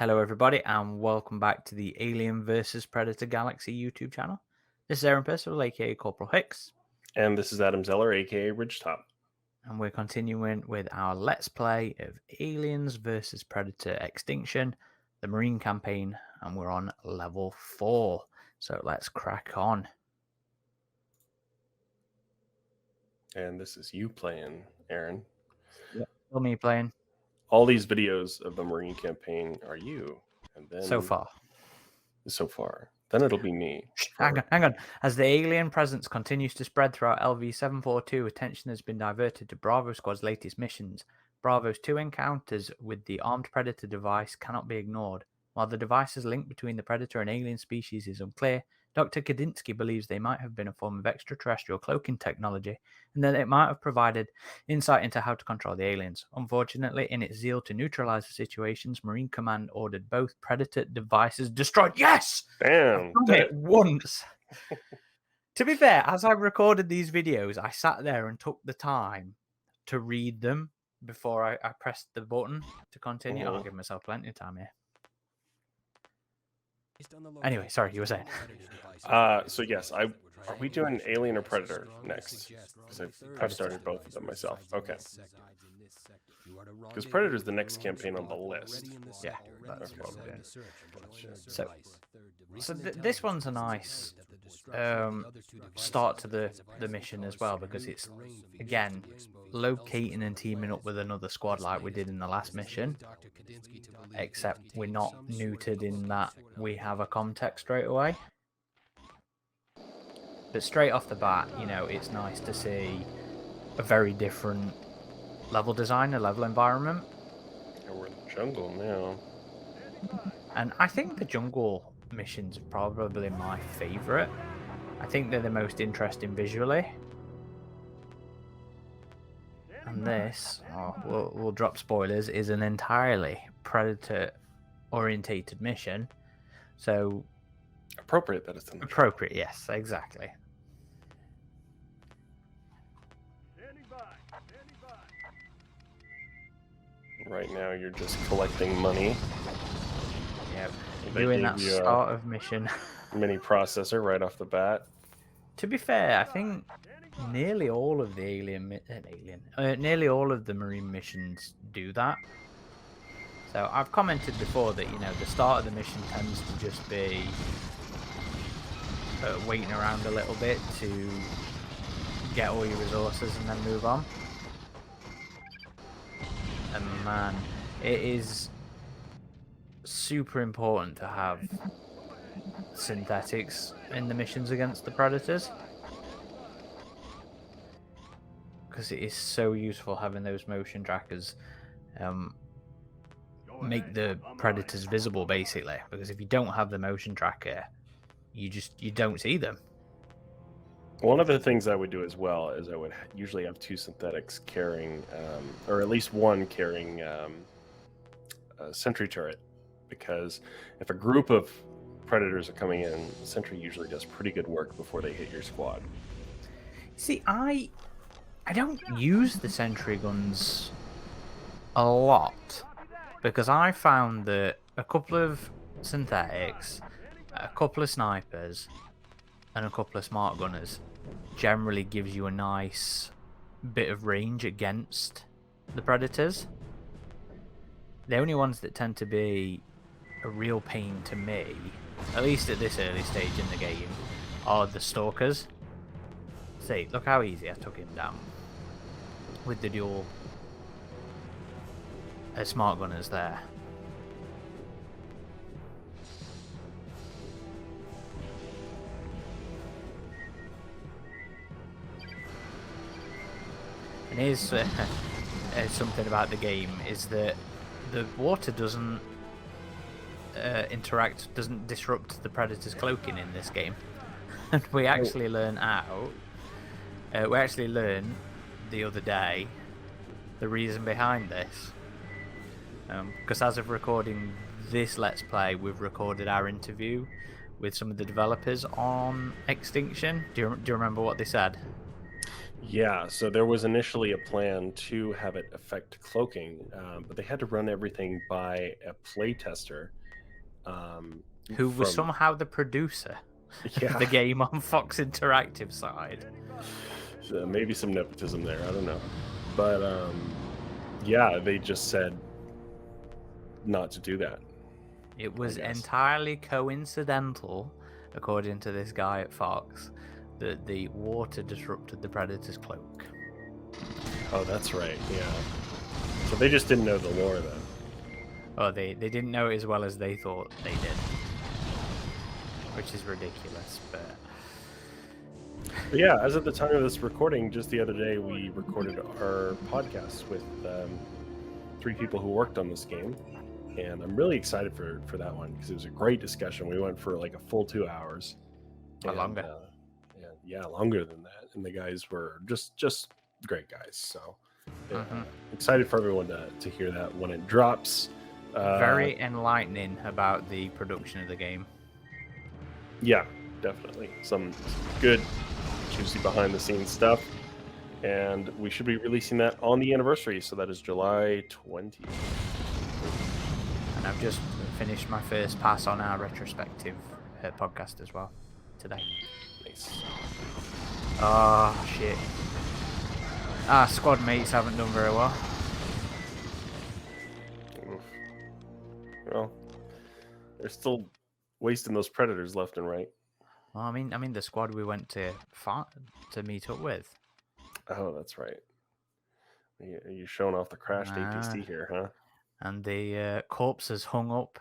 Hello, everybody, and welcome back to the Alien vs. Predator Galaxy YouTube channel. This is Aaron Percival, aka Corporal Hicks. And this is Adam Zeller, aka Ridgetop. And we're continuing with our Let's Play of Aliens vs. Predator Extinction, the Marine campaign, and we're on level 4. So let's crack on. And this is you playing, Aaron. Yeah, still me playing. All these videos of the Marine campaign are you. And then So far. Then it'll be me. Hang on. As the alien presence continues to spread throughout LV-742, attention has been diverted to Bravo Squad's latest missions. Bravo's 2 encounters with the armed Predator device cannot be ignored. While the device's link between the Predator and alien species is unclear, Dr. Kadinsky believes they might have been a form of extraterrestrial cloaking technology, and that it might have provided insight into how to control the aliens. Unfortunately, in its zeal to neutralize the situations, Marine Command ordered both Predator devices destroyed. Yes! Damn! I've done it once! To be fair, as I recorded these videos, I sat there and took the time to read them before I pressed the button to continue. I'll give myself plenty of time here. Anyway, sorry, you were saying. So yes, are we doing Alien or Predator next? Because I've started both of them myself. Okay. Because Predator's the next campaign on the list. Yeah, that's what we're doing. So this one's a nice start to the mission as well, because it's, again, locating and teaming up with another squad like we did in the last mission, except we're not neutered in that we have a comtech straight away. But straight off the bat, you know, it's nice to see a very different level design, a level environment. Yeah, we're in the jungle now. And I think the jungle missions are probably my favourite. I think they're the most interesting visually. And this, we'll drop spoilers, is an entirely Predator-orientated mission. So... appropriate that it's in the appropriate, jungle. Yes, exactly. Right now you're just collecting money. Yep. Doing that start of mission. Mini processor right off the bat. To be fair, I think nearly all of the nearly all of the Marine missions do that. So I've commented before that, you know, the start of the mission tends to just be waiting around a little bit to get all your resources and then move on. And man, it is super important to have synthetics in the missions against the Predators, because it is so useful having those motion trackers make the Predators visible, basically, because if you don't have the motion tracker, you don't see them. One of the things I would do as well is I would usually have 2 synthetics carrying, or at least one carrying a sentry turret, because if a group of Predators are coming in, the sentry usually does pretty good work before they hit your squad. See, I don't use the sentry guns a lot, because I found that a couple of synthetics, a couple of snipers, and a couple of smart gunners generally gives you a nice bit of range against the Predators. The only ones that tend to be a real pain to me, at least at this early stage in the game, are the Stalkers. See, look how easy I took him down with the dual smart gunners there. And here's something about the game, is that the water doesn't doesn't disrupt the Predator's cloaking in this game. And we actually learned the other day the reason behind this. Because as of recording this Let's Play, we've recorded our interview with some of the developers on Extinction. Do you remember what they said? Yeah, so there was initially a plan to have it affect cloaking, but they had to run everything by a playtester. Um, Who was from somehow the producer of yeah, the game on Fox Interactive side. so maybe some nepotism there. I don't know, but yeah, they just said not to do that. It was guess. entirely coincidental, according to this guy at Fox, that the water disrupted the Predator's cloak. Oh, that's right. Yeah. So they just didn't know the lore then. Oh, they didn't know it as well as they thought they did. Which is ridiculous, but... But yeah, as of the time of this recording, just the other day, we recorded our podcast with 3 people who worked on this game. And I'm really excited for that one because it was a great discussion. We went for like a full 2 hours. Or longer. Yeah, longer than that. And the guys were just great guys. So excited for everyone to hear that when it drops. Very enlightening about the production of the game. Yeah, definitely. Some good, juicy behind the scenes stuff. And we should be releasing that on the anniversary. So that is July 20th. And I've just finished my first pass on our retrospective podcast as well today. Nice. Oh, shit. Our squad mates haven't done very well. Well, they're still wasting those predators left and right. Well, I mean the squad we went to meet up with. Oh, that's right. Are you showing off the crashed APC here, huh? And the corpses hung up.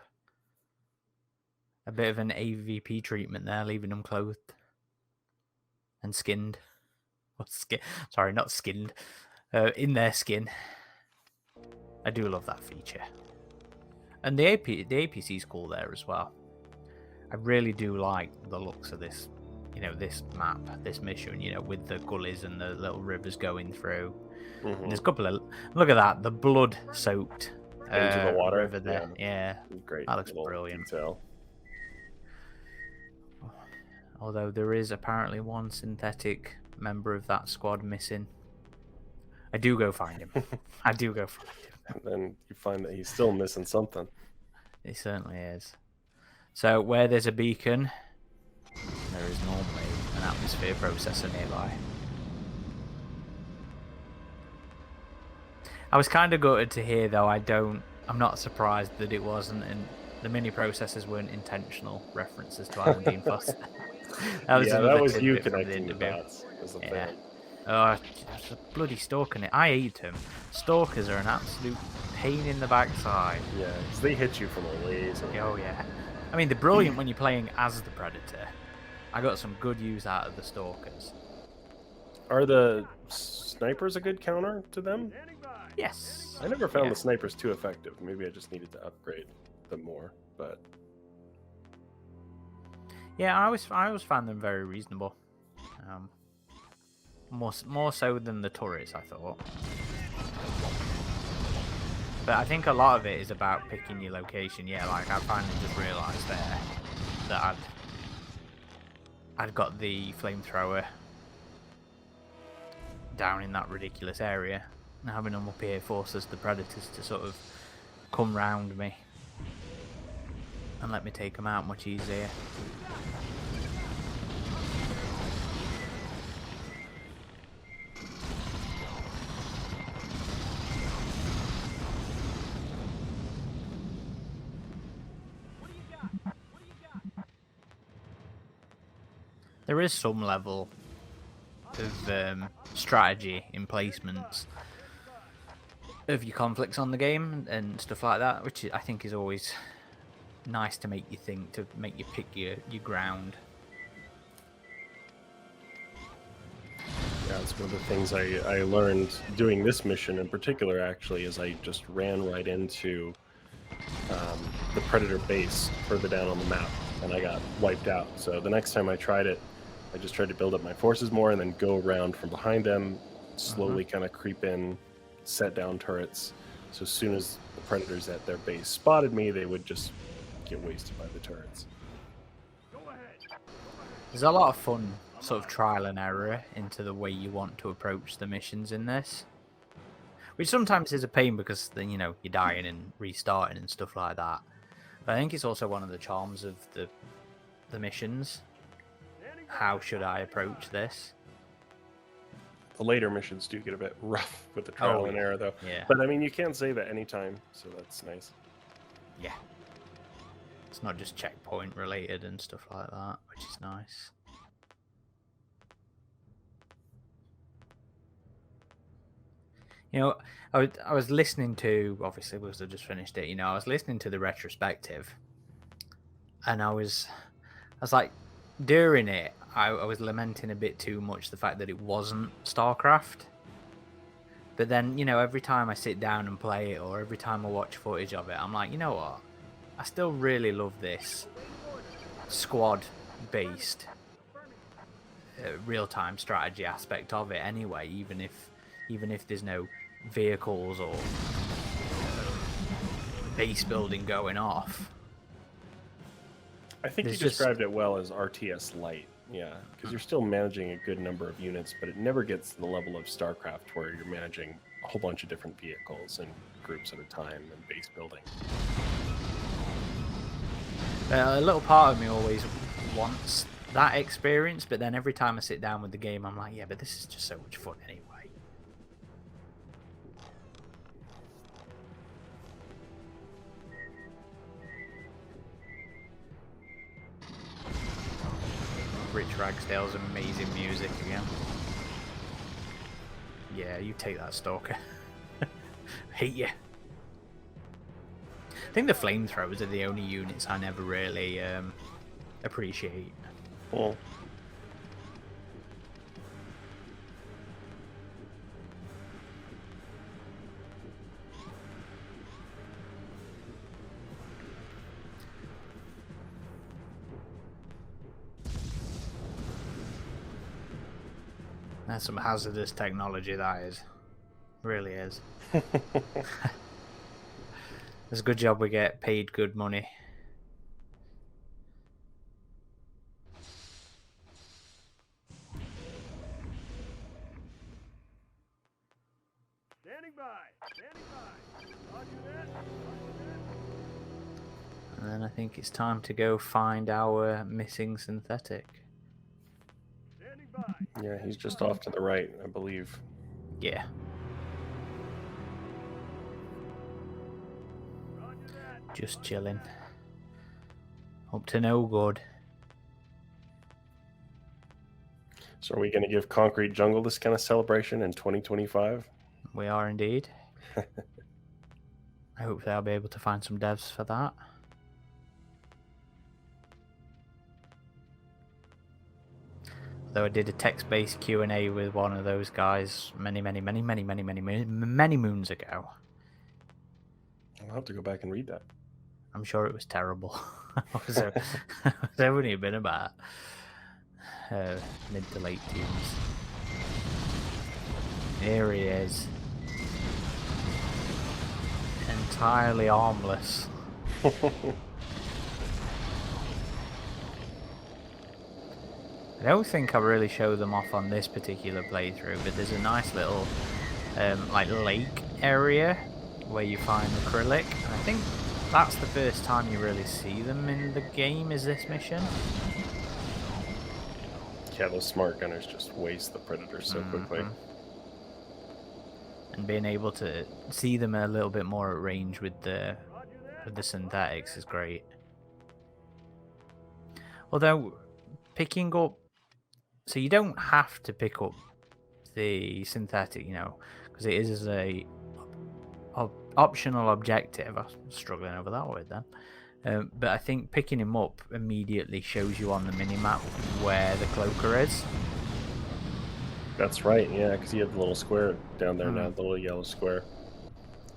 A bit of an AVP treatment there, leaving them clothed and skinned. Sorry, not skinned. In their skin. I do love that feature. And the APC's cool there as well. I really do like the looks of this, this map, this mission, with the gullies and the little rivers going through. And there's a couple of... Look at that, the blood-soaked into the water river there. Yeah. Great. That looks brilliant. Detail. Although there is apparently one synthetic member of that squad missing. I do go find him. And then you find that he's still missing something. He certainly is. So where there's a beacon, there is normally an atmosphere processor nearby. I was kind of gutted to hear, though. I'm not surprised that it wasn't, and the mini processors weren't intentional references to Alan Dean Foster. that was you connecting the dots. Yeah. Oh, it's a bloody stalker. I hate them. Stalkers are an absolute pain in the backside. Yeah, because they hit you from a ways. Oh, yeah. I mean, they're brilliant when you're playing as the Predator. I got some good use out of the Stalkers. Are the snipers a good counter to them? Yes. I never found the snipers too effective. Maybe I just needed to upgrade them more, but... Yeah, I always found them very reasonable. More so than the turrets, I thought. But I think a lot of it is about picking your location. Yeah, like I finally just realised there that I'd got the flamethrower down in that ridiculous area, and having them up here forces the predators to sort of come round me and let me take them out much easier. There is some level of strategy in placements of your conflicts on the game and stuff like that, which I think is always nice to make you think, to make you pick your ground. Yeah, it's one of the things I learned doing this mission in particular, actually, is I just ran right into the Predator base further down on the map, and I got wiped out. So the next time I tried it, I just tried to build up my forces more and then go around from behind them, slowly kind of creep in, set down turrets. So as soon as the Predators at their base spotted me, they would just get wasted by the turrets. There's a lot of fun sort of trial and error into the way you want to approach the missions in this. Which sometimes is a pain because then, you know, you're dying and restarting and stuff like that. But I think it's also one of the charms of the missions. How should I approach this? The later missions do get a bit rough with the trial and error, though. Yeah. But I mean, you can save at any time, so that's nice. Yeah. It's not just checkpoint related and stuff like that, which is nice. You know, I was listening to, obviously because I just finished it, you know, I was listening to the retrospective, and I was like, during it, I was lamenting a bit too much the fact that it wasn't StarCraft. But then, you know, every time I sit down and play it, or every time I watch footage of it, I'm like, you know what? I still really love this squad-based real-time strategy aspect of it anyway, even if there's no vehicles or base building going off. I think you described it well as RTS light, yeah, because you're still managing a good number of units, but it never gets to the level of StarCraft where you're managing a whole bunch of different vehicles and groups at a time and base building. A little part of me always wants that experience, but then every time I sit down with the game, I'm like, yeah, but this is just so much fun anyway. Rich Ragsdale's amazing music again. Yeah, you take that, Stalker. Hate you. I think the flamethrowers are the only units I never really appreciate. Well, that's some hazardous technology, that is. Really is. It's a good job we get paid good money. Standing by. Standing by. Roger that. And then I think it's time to go find our missing synthetic. Standing by. yeah, he's just off to the right, I believe. Yeah. Roger that. Just chilling. Up to no good. So are we going to give Concrete Jungle this kind of celebration in 2025? We are indeed. I hope they'll be able to find some devs for that. Though I did a text-based Q&A with one of those guys many moons ago. I'll have to go back and read that. I'm sure it was terrible. So, it's only been about mid to late teens. Here he is. Entirely armless. I don't think I really show them off on this particular playthrough, but there's a nice little like lake area where you find acrylic. I think that's the first time you really see them in the game, is this mission. Yeah, those smart gunners just waste the predators so quickly. And being able to see them a little bit more at range with the synthetics is great. Although picking up, so you don't have to pick up the synthetic, you know, because it is a optional objective. I'm struggling over that word then. But I think picking him up immediately shows you on the minimap where the cloaker is. That's right, yeah, because you have the little square down there now, the little yellow square.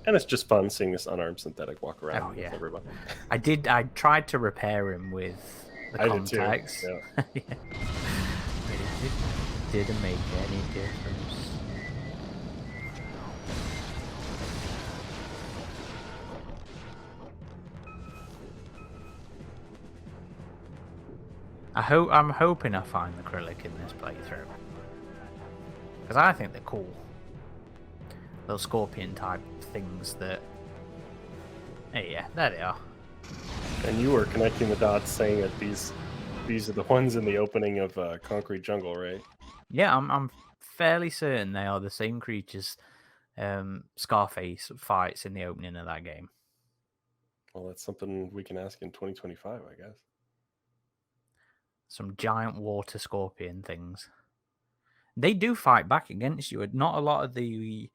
And it's just fun seeing this unarmed synthetic walk around with everybody. I tried to repair him with the contacts. Did too, yeah. Yeah. It didn't make any difference. I'm hoping I find the Krillic in this playthrough. Because I think they're cool. Those scorpion type things that... Hey, yeah, there they are. And you were connecting the dots saying that these are the ones in the opening of Concrete Jungle, right? Yeah, I'm fairly certain they are the same creatures Scarface fights in the opening of that game. Well, that's something we can ask in 2025, I guess. Some giant water scorpion things. They do fight back against you. Not a lot of the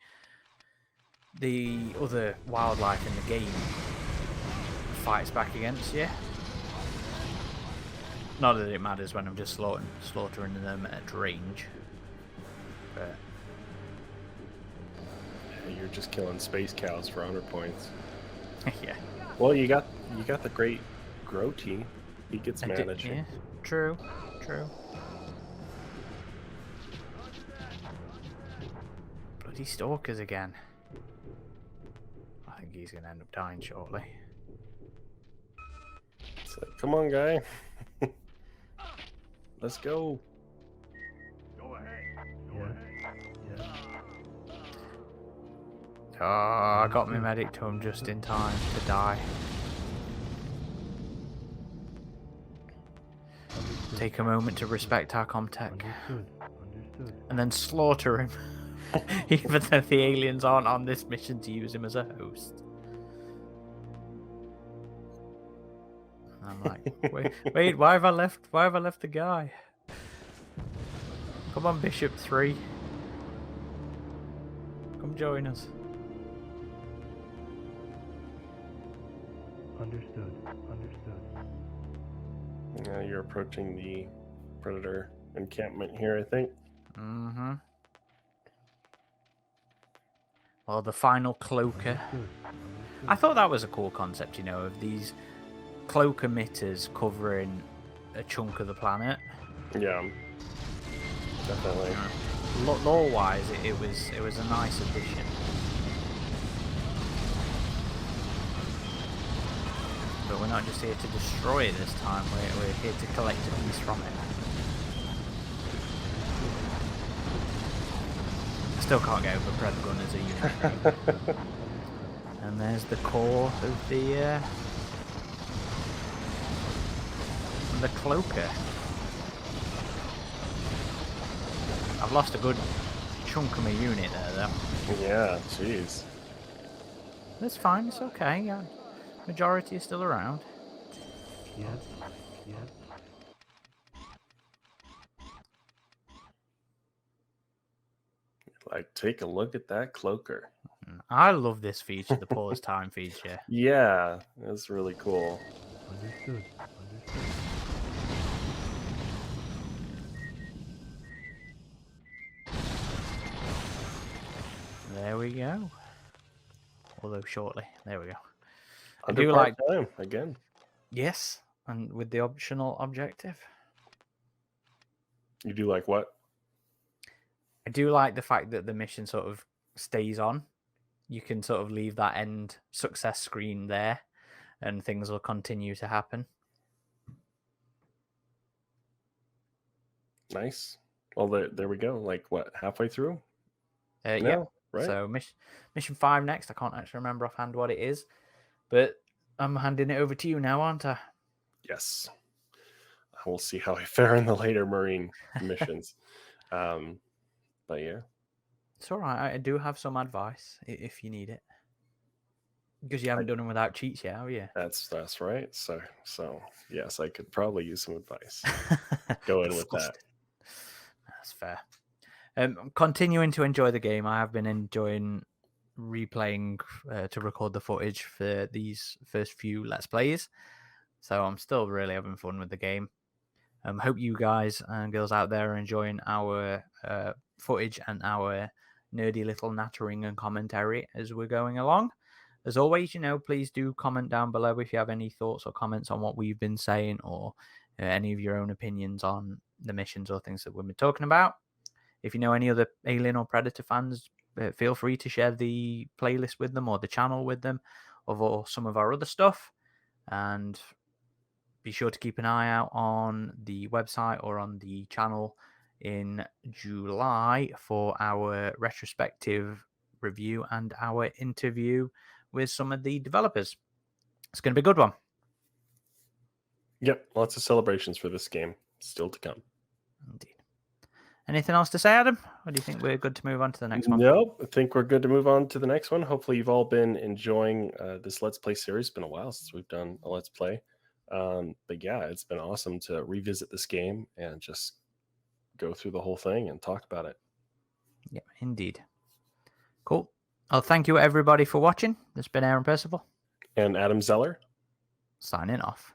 other wildlife in the game fights back against you. Not that it matters when I'm just slaughtering them at range. But You're just killing space cows for honor points. yeah. Well, you got the great Groti. He gets managing. Yeah, true. Bloody stalkers again. I think he's going to end up dying shortly. It's like, come on, guy. Let's go. Go ahead. Go ahead. Oh, I got my medic to him just in time to die. Take a moment to respect our Comtech. Understood. And then slaughter him. Even though the aliens aren't on this mission to use him as a host. And I'm like, wait, why have I left the guy? Come on, Bishop 3. Come join us. Understood. Now you're approaching the Predator encampment here, I think. Mm-hmm. Or the final cloaker. I thought that was a cool concept, of these cloak emitters covering a chunk of the planet. Yeah, definitely. Lore-wise, it was a nice addition. But we're not just here to destroy it this time. We're here to collect a piece from it. I still can't get over Predagun as a unit. And there's the core of the cloaker. I've lost a good chunk of my unit there, though. Yeah, jeez. That's fine. It's okay. Yeah, majority is still around. Yes. Like, take a look at that cloaker. I love this feature, the pause time feature. Yeah, that's really cool. Understood. There we go. Although shortly. There we go. I Under do like... time again. Yes, and with the optional objective. You do like what? I do like the fact that the mission sort of stays on. You can sort of leave that end success screen there, and things will continue to happen. Nice. Well, there we go. Like, what, halfway through? Yeah. No, right? So mission 5 next. I can't actually remember offhand what it is, but I'm handing it over to you now, aren't I? Yes. We'll see how I fare in the later Marine missions. But yeah. It's all right. I do have some advice if you need it, because you haven't done them without cheats yet, have you? That's right. So yes, I could probably use some advice. Go in with that. That's fair. I'm continuing to enjoy the game. I have been enjoying replaying to record the footage for these first few Let's Plays. So I'm still really having fun with the game. Hope you guys and girls out there are enjoying our footage and our nerdy little nattering and commentary as we're going along. As always, please do comment down below if you have any thoughts or comments on what we've been saying, or any of your own opinions on the missions or things that we've been talking about. If you know any other Alien or Predator fans, feel free to share the playlist with them or the channel with them, or some of our other stuff. And be sure to keep an eye out on the website or on the channel in July for our retrospective review and our interview with some of the developers. It's going to be a good one. Yep, lots of celebrations for this game still to come. Indeed. Anything else to say, Adam? Or do you think we're good to move on to the next one? Nope, I think we're good to move on to the next one. Hopefully, you've all been enjoying this Let's Play series. It's been a while since we've done a Let's Play. But yeah, it's been awesome to revisit this game and just go through the whole thing and talk about it. Yeah, indeed. Cool. Well, thank you everybody for watching. This has been Aaron Percival And Adam Zeller. signing off.